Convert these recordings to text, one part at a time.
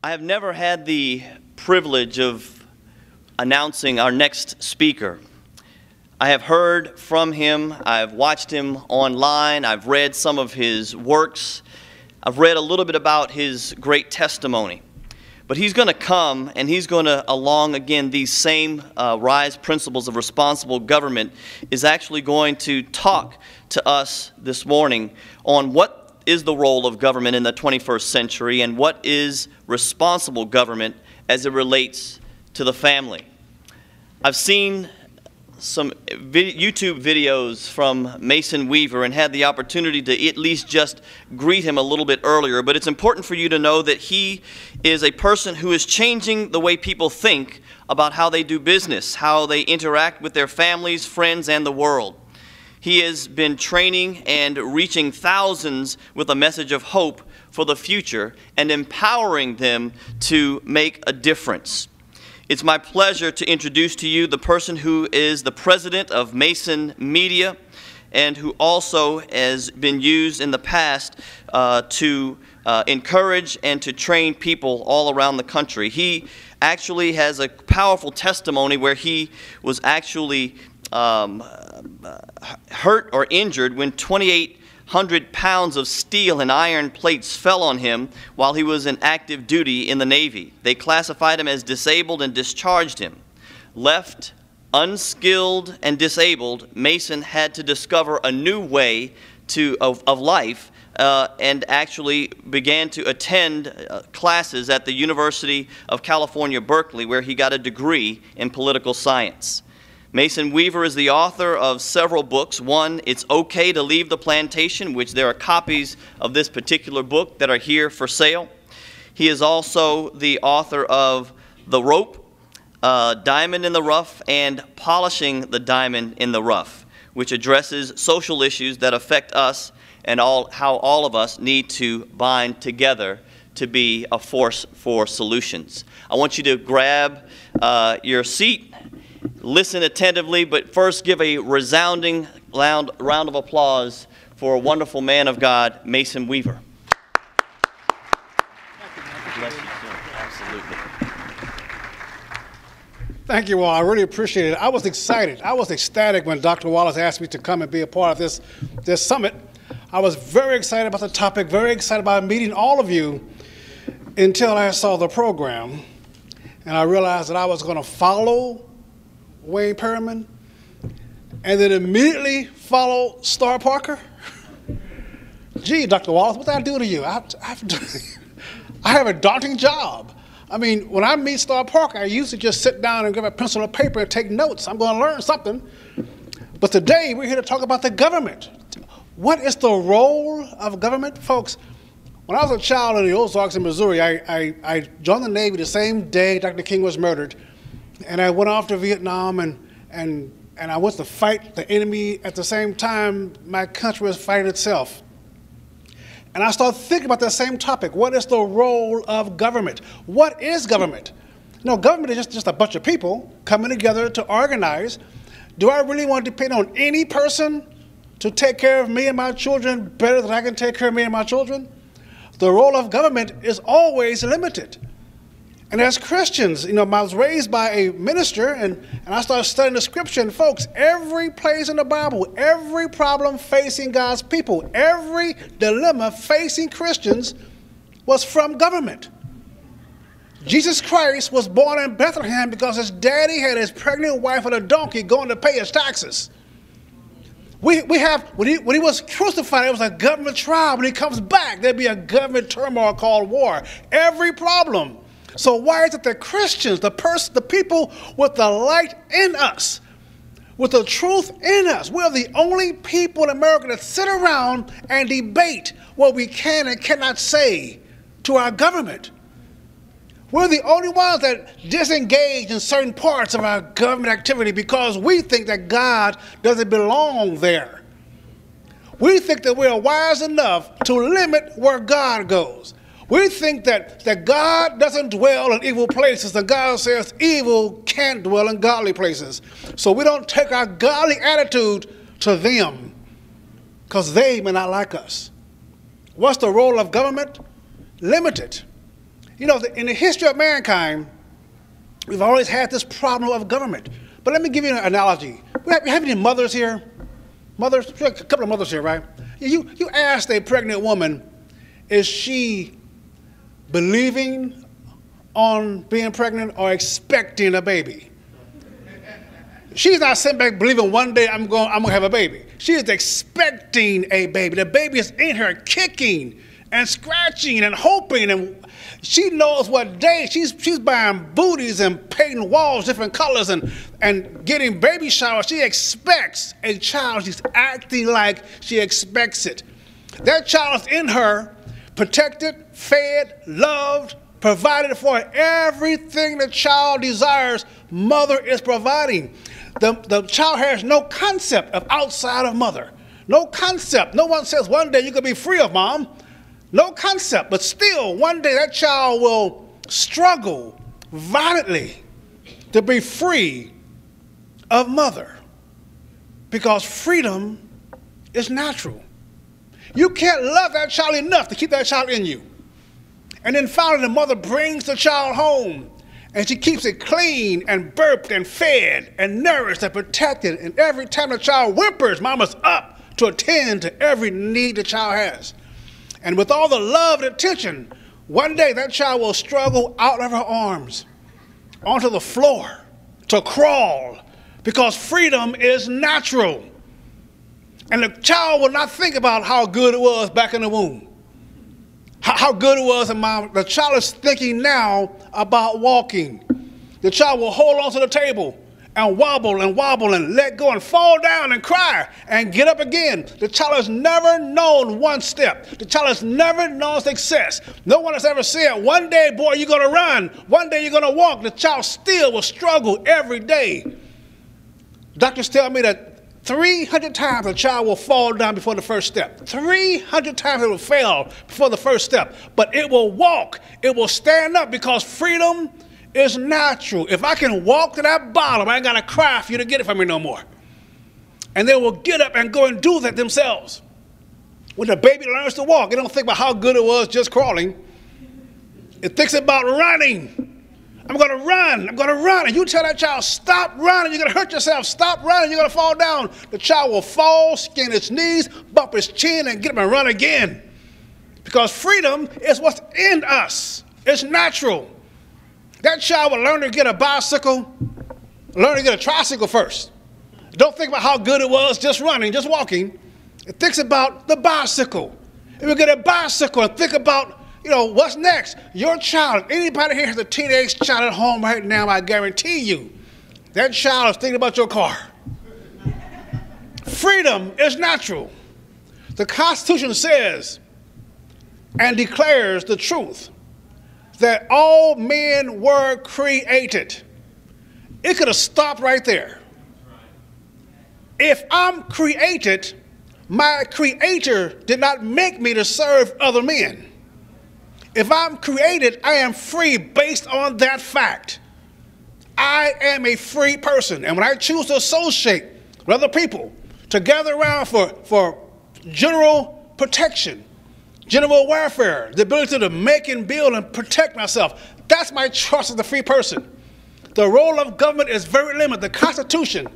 I have never had the privilege of announcing our next speaker. I have heard from him, I've watched him online, I've read some of his works, I've read a little bit about his great testimony. But he's going to come and he's going to, along again, these same RISE principles of responsible government, is actually going to talk to us this morning on what is the role of government in the 21st century and what is responsible government as it relates to the family. I've seen some YouTube videos from Mason Weaver and had the opportunity to at least just greet him a little bit earlier, but it's important for you to know that he is a person who is changing the way people think about how they do business, how they interact with their families, friends, and the world. He has been training and reaching thousands with a message of hope for the future and empowering them to make a difference. It's my pleasure to introduce to you the person who is the president of Mason Media and who also has been used in the past to encourage and to train people all around the country. He actually has a powerful testimony where he was actually hurt or injured when 2,800 pounds of steel and iron plates fell on him while he was in active duty in the Navy. They classified him as disabled and discharged him. Left unskilled and disabled, Mason had to discover a new way of life and actually began to attend classes at the University of California, Berkeley, where he got a degree in political science. Mason Weaver is the author of several books. One, It's Okay to Leave the Plantation, which there are copies of this particular book that are here for sale. He is also the author of The Rope, Diamond in the Rough, and Polishing the Diamond in the Rough, which addresses social issues that affect us and how all of us need to bind together to be a force for solutions. I want you to grab your seat. Listen attentively, but first give a resounding round of applause for a wonderful man of God, Mason Weaver. Bless you, sir. Absolutely. Thank you all. I really appreciate it. I was excited. I was ecstatic when Dr. Wallace asked me to come and be a part of this summit. I was very excited about the topic, very excited about meeting all of you until I saw the program and I realized that I was going to follow Wayne Perriman, and then immediately follow Star Parker. Gee, Dr. Wallace, what did I do to you? I have a daunting job. I mean, when I meet Star Parker, I used to just sit down and grab a pencil and paper and take notes. I'm going to learn something. But today, we're here to talk about the government. What is the role of government? Folks, when I was a child in the Ozarks in Missouri, I joined the Navy the same day Dr. King was murdered. And I went off to Vietnam and I went to fight the enemy at the same time my country was fighting itself. And I started thinking about that same topic. What is the role of government? What is government? No, government is just a bunch of people coming together to organize. Do I really want to depend on any person to take care of me and my children better than I can take care of me and my children? The role of government is always limited. And as Christians, I was raised by a minister, and I started studying the scripture. And folks, every place in the Bible, every problem facing God's people, every dilemma facing Christians was from government. Jesus Christ was born in Bethlehem because his daddy had his pregnant wife with a donkey going to pay his taxes. When he was crucified, it was a government trial. When he comes back, there'd be a government turmoil called war. Every problem. So why is it that Christians, the people with the light in us, with the truth in us, we're the only people in America that sit around and debate what we can and cannot say to our government? We're the only ones that disengage in certain parts of our government activity because we think that God doesn't belong there. We think that we're wise enough to limit where God goes. We think that God doesn't dwell in evil places, and God says evil can't dwell in godly places. So we don't take our godly attitude to them because they may not like us. What's the role of government? Limited. You know, in the history of mankind, we've always had this problem of government. But let me give you an analogy. We have any mothers here? Mothers? A couple of mothers here, right? You asked a pregnant woman, is she believing on being pregnant or expecting a baby? She's not sitting back believing one day I'm going to have a baby. She is expecting a baby. The baby is in her kicking and scratching and hoping, and she knows what day. She's buying booties and painting walls different colors and getting baby showers. She expects a child. She's acting like she expects it. That child is in her, protected, fed, loved, provided for. Everything the child desires, mother is providing. The child has no concept of outside of mother. No concept. No one says one day you could be free of mom. No concept. But still, one day that child will struggle violently to be free of mother, because freedom is natural. You can't love that child enough to keep that child in you. And then finally, the mother brings the child home, and she keeps it clean and burped and fed and nourished and protected. And every time the child whimpers, mama's up to attend to every need the child has. And with all the love and attention, one day that child will struggle out of her arms onto the floor to crawl, because freedom is natural. And the child will not think about how good it was back in the womb, how good it was in mom. The child is thinking now about walking. The child will hold on to the table and wobble and let go and fall down and cry and get up again. The child has never known one step. The child has never known success. No one has ever said, one day, boy, you're going to run. One day you're going to walk. The child still will struggle every day. Doctors tell me that 300 times a child will fall down before the first step. 300 times it will fail before the first step. But it will walk. It will stand up, because freedom is natural. If I can walk to that bottom, I ain't got to cry for you to get it from me no more. And they will get up and go and do that themselves. When the baby learns to walk, it don't think about how good it was just crawling. It thinks about running. I'm going to run. I'm going to run. And you tell that child, stop running. You're going to hurt yourself. Stop running. You're going to fall down. The child will fall, skin its knees, bump its chin, and get up and run again. Because freedom is what's in us. It's natural. That child will learn to get a bicycle, learn to get a tricycle first. Don't think about how good it was just running, just walking. It thinks about the bicycle. It will get a bicycle and think about, what's next? Your child, anybody here has a teenage child at home right now, I guarantee you, that child is thinking about your car. Freedom is natural. The Constitution says and declares the truth that all men were created. It could have stopped right there. If I'm created, my creator did not make me to serve other men. If I'm created, I am free based on that fact. I am a free person. And when I choose to associate with other people, to gather around for general protection, general welfare, the ability to make and build and protect myself, that's my choice as a free person. The role of government is very limited. The Constitution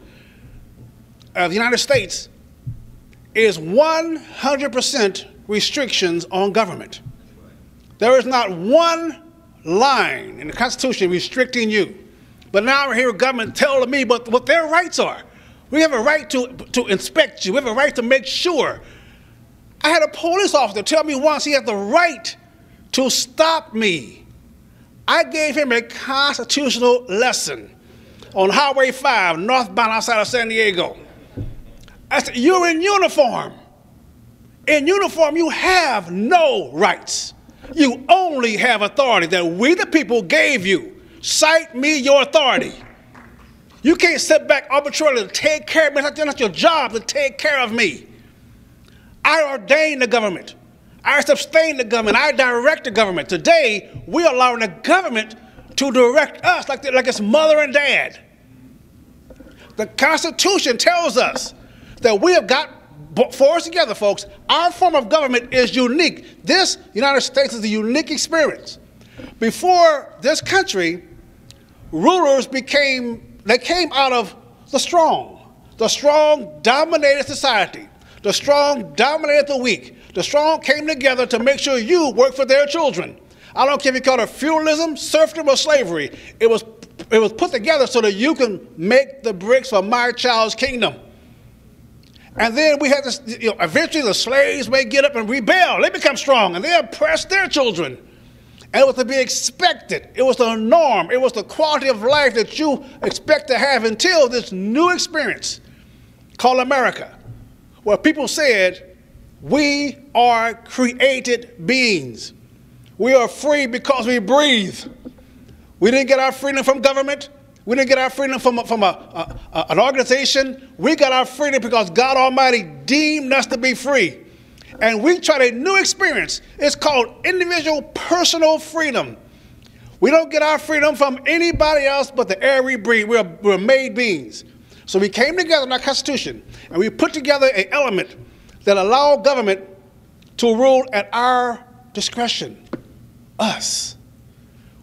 of the United States is 100% restrictions on government. There is not one line in the Constitution restricting you. But now we're hearing government telling me what their rights are. We have a right to inspect you. We have a right to make sure. I had a police officer tell me once he had the right to stop me. I gave him a constitutional lesson on Highway 5, northbound outside of San Diego. I said, you're in uniform. In uniform, you have no rights. You only have authority that we, the people, gave you. Cite me your authority. You can't sit back arbitrarily to take care of me. It's not your job to take care of me. I ordain the government. I sustain the government. I direct the government. Today, we're allowing the government to direct us like it's mother and dad. The Constitution tells us that we have got, for us together, folks, our form of government is unique. This United States is a unique experience. Before this country, rulers came out of the strong. The strong dominated society. The strong dominated the weak. The strong came together to make sure you work for their children. I don't care if you call it feudalism, serfdom, or slavery. It was put together so that you can make the bricks for my child's kingdom. And then we had this, eventually the slaves may get up and rebel. They become strong and they oppress their children. And it was to be expected. It was the norm. It was the quality of life that you expect to have until this new experience called America, where people said, we are created beings. We are free because we breathe. We didn't get our freedom from government. We didn't get our freedom from an organization. We got our freedom because God Almighty deemed us to be free. And we tried a new experience. It's called individual personal freedom. We don't get our freedom from anybody else but the air we breathe. We're made beings. So we came together in our Constitution, and we put together an element that allowed government to rule at our discretion, us.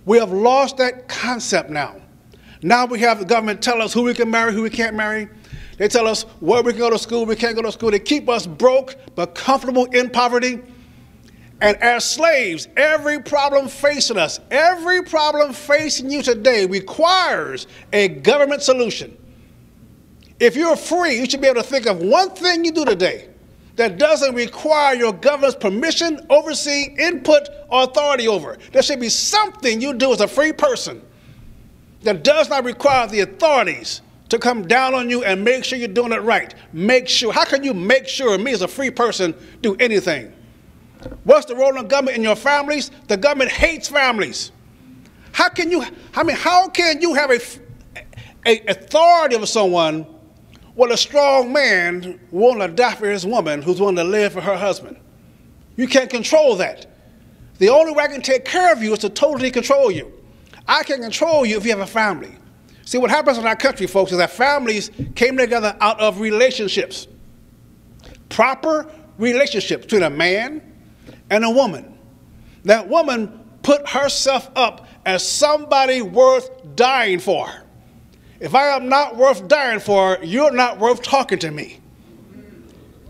We have lost that concept now. Now we have the government tell us who we can marry, who we can't marry. They tell us where we can go to school, we can't go to school. They keep us broke but comfortable in poverty. And as slaves, every problem facing us, every problem facing you today requires a government solution. If you're free, you should be able to think of one thing you do today that doesn't require your government's permission, oversee, input, or authority over. There should be something you do as a free person that does not require the authorities to come down on you and make sure you're doing it right. Make sure. How can you make sure me as a free person do anything? What's the role of government in your families? The government hates families. How can you have a authority over someone when a strong man willing to die for his woman who's willing to live for her husband? You can't control that. The only way I can take care of you is to totally control you. I can control you if you have a family. See, what happens in our country, folks, is that families came together out of relationships. Proper relationships between a man and a woman. That woman put herself up as somebody worth dying for. If I am not worth dying for, you're not worth talking to me.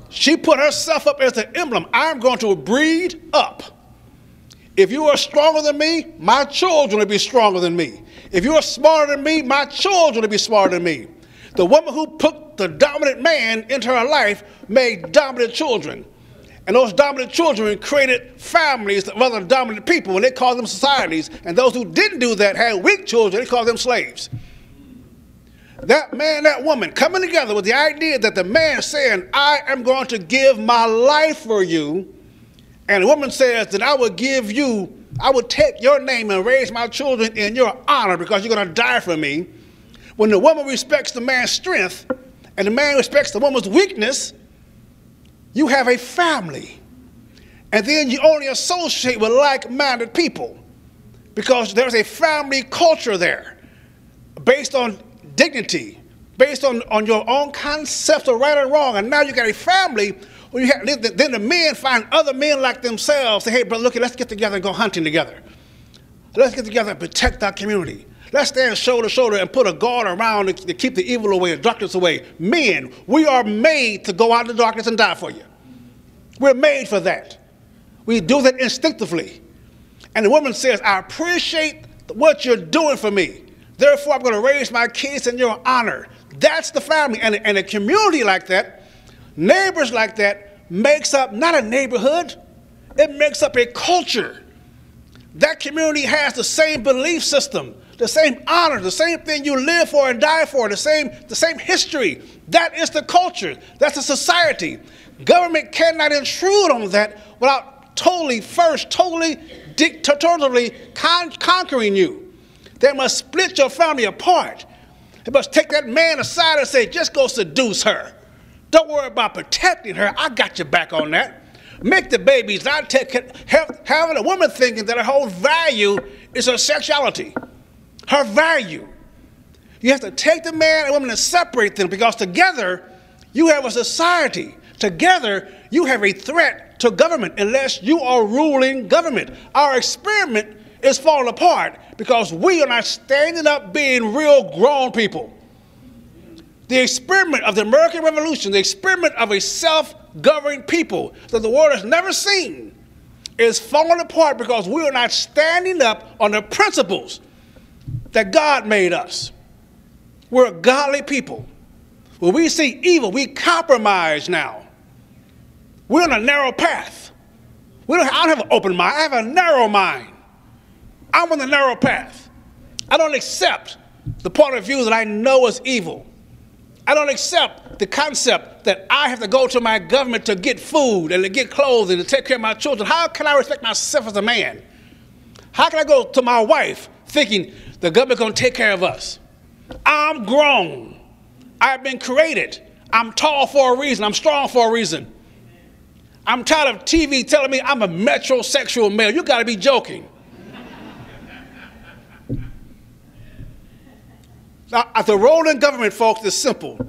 She put herself up as the emblem. I'm going to breed up. If you are stronger than me, my children will be stronger than me. If you are smarter than me, my children will be smarter than me. The woman who put the dominant man into her life made dominant children. And those dominant children created families of other dominant people, and they called them societies. And those who didn't do that had weak children, they called them slaves. That man, that woman coming together with the idea that the man saying, I am going to give my life for you, and the woman says that I will take your name and raise my children in your honor because you're going to die for me. When the woman respects the man's strength and the man respects the woman's weakness, you have a family. And then you only associate with like-minded people because there's a family culture there based on dignity, based on your own concepts of right and wrong. And now you got a family. Then the men find other men like themselves. Say, hey, brother, look, let's get together and go hunting together. Let's get together and protect our community. Let's stand shoulder to shoulder and put a guard around to keep the evil away, the darkness away. Men, we are made to go out in the darkness and die for you. We're made for that. We do that instinctively. And the woman says, I appreciate what you're doing for me. Therefore, I'm going to raise my kids in your honor. That's the family. And a community like that, neighbors like that, makes up not a neighborhood, it makes up a culture. That community has the same belief system, the same honor, the same thing you live for and die for, the same history. That is the culture. That's the society. Government cannot intrude on that without totally dictatorially conquering you. They must split your family apart. They must take that man aside and say, just go seduce her. Don't worry about protecting her. I got your back on that. Make the babies. Having a woman thinking that her whole value is her sexuality, her value. You have to take the man and woman and separate them because together you have a society. Together you have a threat to government unless you are ruling government. Our experiment is falling apart because we are not standing up being real grown people. The experiment of the American Revolution, the experiment of a self-governing people that the world has never seen, is falling apart because we are not standing up on the principles that God made us. We're a godly people. When we see evil, we compromise now. We're on a narrow path. I don't have an open mind. I have a narrow mind. I'm on the narrow path. I don't accept the point of view that I know is evil. I don't accept the concept that I have to go to my government to get food and to get clothes and to take care of my children. How can I respect myself as a man? How can I go to my wife thinking the government's going to take care of us? I'm grown. I've been created. I'm tall for a reason. I'm strong for a reason. I'm tired of TV telling me I'm a metrosexual male. You got to be joking. Now, the role in government, folks, is simple.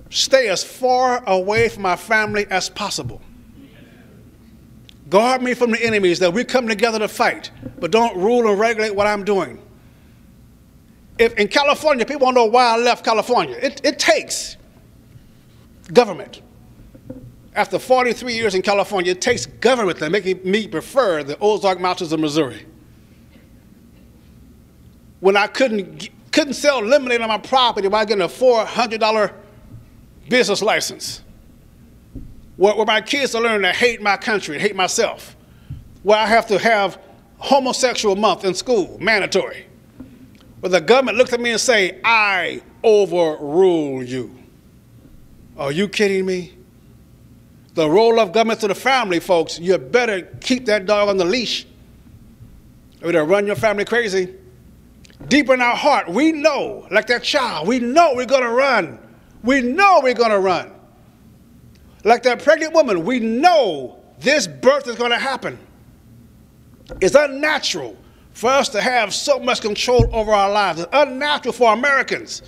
Stay as far away from my family as possible. Guard me from the enemies that we come together to fight, but don't rule and regulate what I'm doing. If in California, people don't know why I left California. It takes government. After 43 years in California, it takes government to make me prefer the Ozark Mountains of Missouri. When I couldn't sell lemonade on my property by getting a $400 business license. Where my kids are learning to hate my country and hate myself. Where I have to have homosexual month in school, mandatory. Where the government looks at me and say, I overrule you. Are you kidding me? The role of government to the family, folks, you better keep that dog on the leash or it'll run your family crazy. Deep in our heart, we know, like that child, we know we're going to run. We know we're going to run. Like that pregnant woman, we know this birth is going to happen. It's unnatural for us to have so much control over our lives. It's unnatural for Americans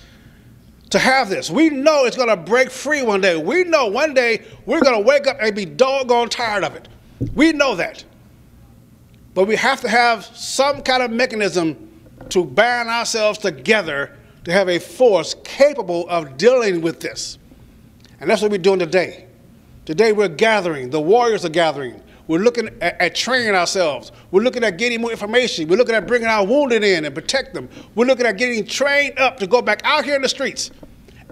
to have this. We know it's going to break free one day. We know one day we're going to wake up and be doggone tired of it. We know that. But we have to have some kind of mechanism to band ourselves together to have a force capable of dealing with this. And that's what we're doing today. Today we're gathering. The warriors are gathering. We're looking at training ourselves. We're looking at getting more information. We're looking at bringing our wounded in and protect them. We're looking at getting trained up to go back out here in the streets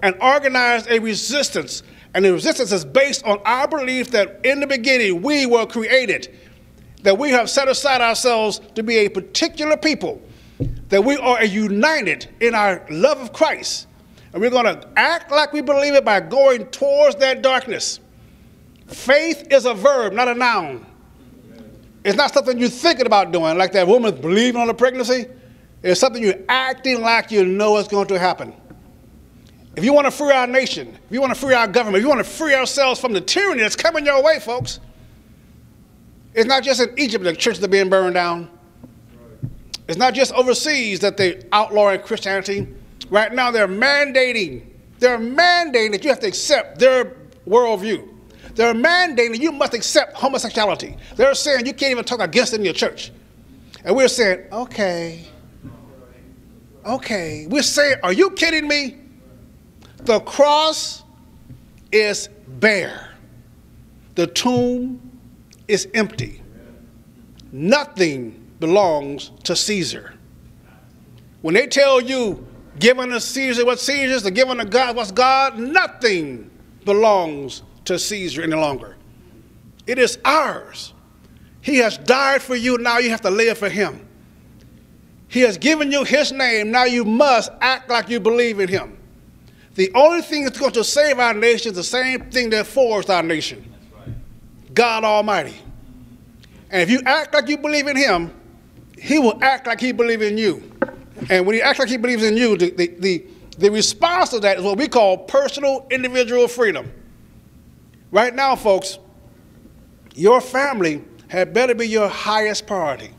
and organize a resistance. And the resistance is based on our belief that in the beginning we were created, that we have set aside ourselves to be a particular people, that we are united in our love of Christ. And we're going to act like we believe it by going towards that darkness. Faith is a verb, not a noun. It's not something you're thinking about doing, like that woman believing on a pregnancy. It's something you're acting like you know is going to happen. If you want to free our nation, if you want to free our government, if you want to free ourselves from the tyranny that's coming your way, folks, it's not just in Egypt that churches are being burned down. It's not just overseas that they outlawing Christianity. Right now they're mandating that you have to accept their worldview. They're mandating you must accept homosexuality. They're saying you can't even talk against it in your church. And we're saying, okay. We're saying, are you kidding me? The cross is bare. The tomb is empty. Nothing belongs to Caesar. When they tell you, giving to Caesar what's Caesar's, and giving to God what's God, nothing belongs to Caesar any longer. It is ours. He has died for you, now you have to live for him. He has given you his name, now you must act like you believe in him. The only thing that's going to save our nation is the same thing that forged our nation. God Almighty. And if you act like you believe in him, he will act like he believes in you. And when he acts like he believes in you, the response to that is what we call personal individual freedom. Right now, folks, your family had better be your highest priority.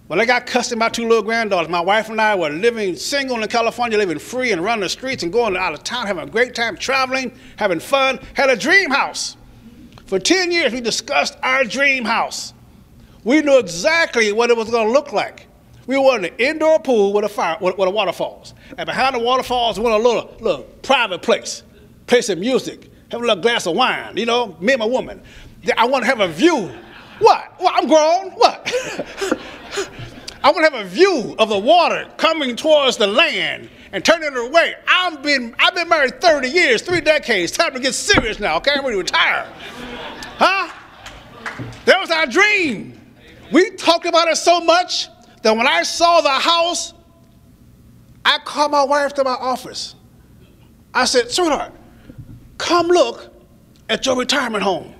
When I got custody of my two little granddaughters, my wife and I were living single in California, living free and running the streets and going out of town, having a great time, traveling, having fun, had a dream house. For 10 years, we discussed our dream house. We knew exactly what it was going to look like. We wanted an indoor pool with with waterfalls. And behind the waterfalls, we wanted a little private place. Play some music. Have a little glass of wine, you know, me and my woman. I want to have a view. What? Well, I'm grown. What? I want to have a view of the water coming towards the land and turning it away. I've been married 30 years, 3 decades. Time to get serious now, okay? I'm ready to retire. Huh? That was our dream. We talked about it so much that when I saw the house, I called my wife to my office. I said, sweetheart, come look at your retirement home.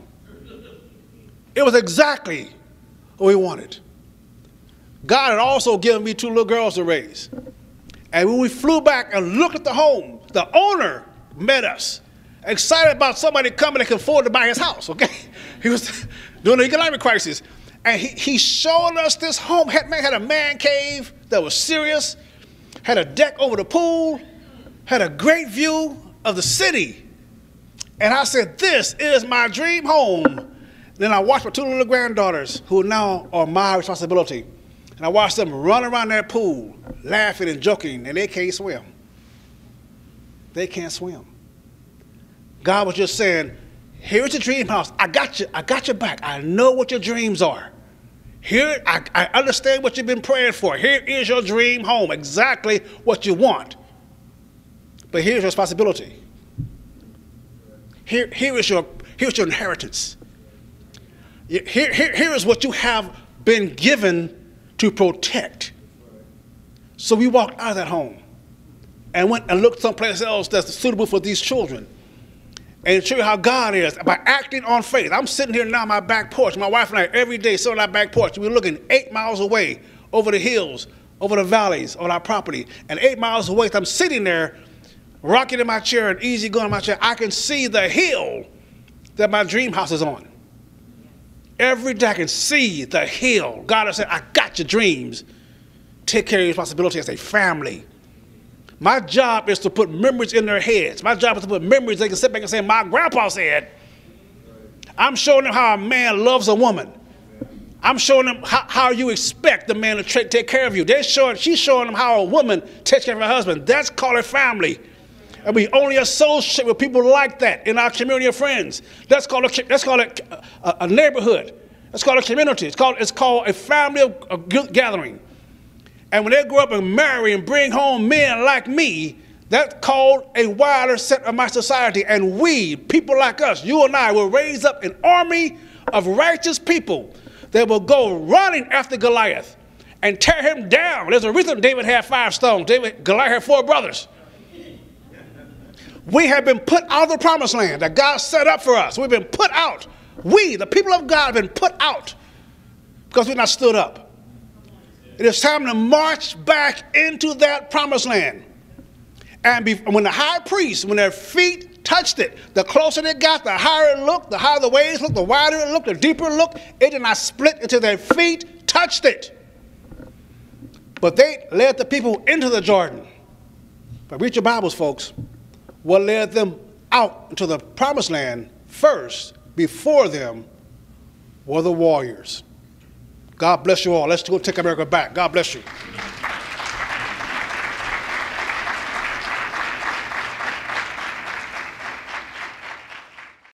It was exactly what we wanted. God had also given me 2 little girls to raise. And when we flew back and looked at the home, the owner met us, excited about somebody coming that could afford to buy his house, okay? He was doing the economic crisis. And he showed us this home. Had a man cave that was serious, had a deck over the pool, had a great view of the city. And I said, this is my dream home. Then I watched my 2 little granddaughters, who now are my responsibility. And I watched them run around that pool, laughing and joking, and they can't swim. They can't swim. God was just saying, here's your dream house. I got your back. I know what your dreams are. Here, I understand what you've been praying for. Here is your dream home, exactly what you want. But here's your responsibility. Here is your inheritance. Here is what you have been given to protect. So we walked out of that home and went and looked someplace else that's suitable for these children. And show you how God is by acting on faith. I'm sitting here now on my back porch. My wife and I every day sit on our back porch. We're looking 8 miles away over the hills, over the valleys on our property. And 8 miles away, I'm sitting there, rocking in my chair and easy going in my chair. I can see the hill that my dream house is on. Every day I can see the hill. God has said, I got your dreams. Take care of your responsibility as a family. My job is to put memories in their heads. My job is to put memories they can sit back and say, my grandpa said. I'm showing them how a man loves a woman. I'm showing them how you expect the man to take care of you. She's showing them how a woman takes care of her husband. That's called a family. And we only associate with people like that in our community of friends. That's called a neighborhood. That's called a community. It's called a family of gathering. And when they grow up and marry and bring home men like me, that's called a wider set of my society. And we, people like us, you and I, will raise up an army of righteous people that will go running after Goliath and tear him down. There's a reason David had 5 stones. Goliath had 4 brothers. We have been put out of the promised land that God set up for us. We've been put out. We, the people of God, have been put out because we've not stood up. It is time to march back into that promised land. And when the high priests, when their feet touched it, the closer they got, the higher it looked, the higher the waves looked, the wider it looked, the deeper it looked. It did not split until their feet touched it. But they led the people into the Jordan. But read your Bibles, folks. What led them out into the promised land first, before them, were the warriors. God bless you all. Let's go take America back. God bless you.